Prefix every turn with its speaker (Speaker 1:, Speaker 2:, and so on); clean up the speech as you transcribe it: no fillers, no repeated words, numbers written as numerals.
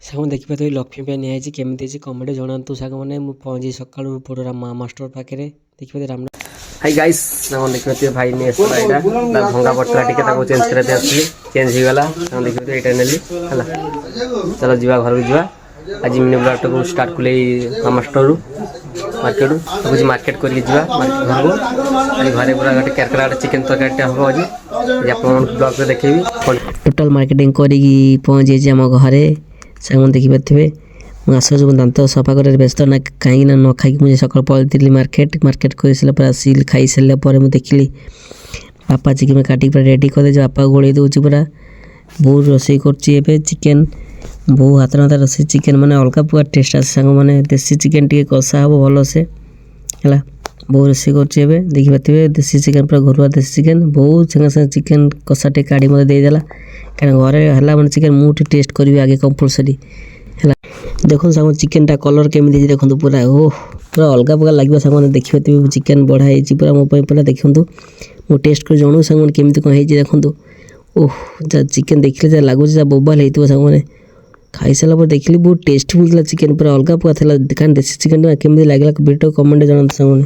Speaker 1: ସାଙ୍ଗମାନେ ଦେଖିପାରୁଥିବେ ଲକ୍ଷ୍ମୀ ପାଇଁ ନିଆଯାଇଛି କେମିତି ହେଇଛି କମେଣ୍ଟ ଜଣାନ୍ତୁ ସାଙ୍ଗମାନେ। ମୁଁ ପହଞ୍ଚି ସକାଳୁ ବଡ଼ ମା ଷ୍ଟୋର ପାଖରେ ଦେଖିପାରୁଥିବେ ରାମ ହାଇ ଗାଇସ୍ ସାଙ୍ଗମାନେ ଦେଖିପାରୁଥିବେ ଭାଇ ନେଇ ଆସିଲା ଏଇଟା ଭଙ୍ଗା ପଡ଼ିଥିଲା ଟିକେ ତାକୁ ଚେଞ୍ଜ କରିବା ଆସିଲି ଚେଞ୍ଜ ହେଇଗଲା ସାଙ୍ଗମାନେ ଦେଖିପାରୁଥିବେ ଏଇଟା ନେଲି ହେଲା। ଚାଲ ଯିବା ଘରକୁ ଯିବା ଆଜି ମିନି ବ୍ଲଗଟାକୁ ଷ୍ଟାର୍ଟ କଲେ ମାମା ଷ୍ଟୋରରୁ ମାର୍କେଟରୁ ଭାବୁଛି ମାର୍କେଟ କରିକି ଯିବା ଘରକୁ। ଆଜି ଘରେ ପୁରା ଗୋଟେ କେରକେରା ଗୋଟେ ଚିକେନ୍ ତରକାରୀଟା ହେବ ଆଜି ଆପଣମାନଙ୍କୁ ବ୍ଲଗ୍ରେ ଦେଖେଇବି। ଟୋଟାଲ ମାର୍କେଟିଂ କରିକି ପହଞ୍ଚିଯାଇଛି ଆମ ଘରେ ସାଙ୍ଗମାନେ ଦେଖିପାରୁଥିବେ। ମୁଁ ଆସୁ ଦାନ୍ତ ସଫା କରିବାରେ ବ୍ୟସ୍ତ ନା କାହିଁକିନା ନ ଖାଇକି ମୁଁ ସକାଳୁ ପଳେଇଥିଲି ମାର୍କେଟ କରିସାରିଲା ପରେ ଆସିଲି ଖାଇସାରିଲା ପରେ ମୁଁ ଦେଖିଲି ବାପା ଚିକେନ୍ କାଟିକି ପୁରା ରେଡ଼ି କରିଦେଇଛି। ବାପା ଗୋଳେଇ ଦେଉଛି ପୁରା ବୋଉ ରୋଷେଇ କରୁଛି ଏବେ ଚିକେନ୍। ବୋଉ ହାତ ରୋଷେଇ ଚିକେନ୍ ମାନେ ଅଲଗା ପ୍ରକାର ଟେଷ୍ଟ ଆସେ ସାଙ୍ଗମାନେ। ଦେଶୀ ଚିକେନ୍ ଟିକେ କଷା ହେବ ଭଲସେ ହେଲା। ବୋଉ ରୋଷେଇ କରୁଛି ଏବେ ଦେଖିପାରୁଥିବେ ଦେଶୀ ଚିକେନ୍ ପୁରା ଘରୁଆ ଦେଶୀ ଚିକେନ୍। ବୋଉ ସାଙ୍ଗେ ସାଙ୍ଗେ ଚିକେନ୍ କଷା ଟିକେ କାଢ଼ି ମୋତେ ଦେଇଦେଲା କାରଣ ଘରେ ହେଲା ମାନେ ଚିକେନ୍ ମୁଁ ଟିକେ ଟେଷ୍ଟ କରିବି ଆଗେ କମ୍ପଲସରି ହେଲା। ଦେଖନ୍ତୁ ସାଙ୍ଗ ଚିକେନ୍ଟା କଲର୍ କେମିତି ହେଇଛି ଦେଖନ୍ତୁ ପୁରା ପୁରା ଅଲଗା ପ୍ରକାର ଲାଗିବ ସାଙ୍ଗମାନେ। ଦେଖିପାରୁଥିବେ ଚିକେନ୍ ବଢ଼ା ହେଇଛି ପୁରା ମୋ ପାଇଁ ପୁରା ଦେଖନ୍ତୁ। ମୁଁ ଟେଷ୍ଟ କରି ଜଣାଉଛି ସାଙ୍ଗମାନେ କେମିତି କ'ଣ ହେଇଛି ଦେଖନ୍ତୁ। ଯାହା ଚିକେନ୍ ଦେଖିଲେ ଯାହା ଲାଗୁଛି ଯାହା ବୋବାଲ ହେଇଥିବ ସାଙ୍ଗମାନେ। ଖାଇସାରିଲା ପରେ ଦେଖିଲି ବହୁତ ଟେଷ୍ଟଫୁଲ୍ ଥିଲା ଚିକେନ୍ ପୁରା ଅଲଗା ପ୍ରକାର ଥିଲା। କାରଣ ଦେଶୀ ଚିକେନ୍ କେମିତି ଲାଗିଲା ଭିଡ଼ିଓ କମେଣ୍ଟରେ ଜଣାନ୍ତୁ ସାଙ୍ଗମାନେ।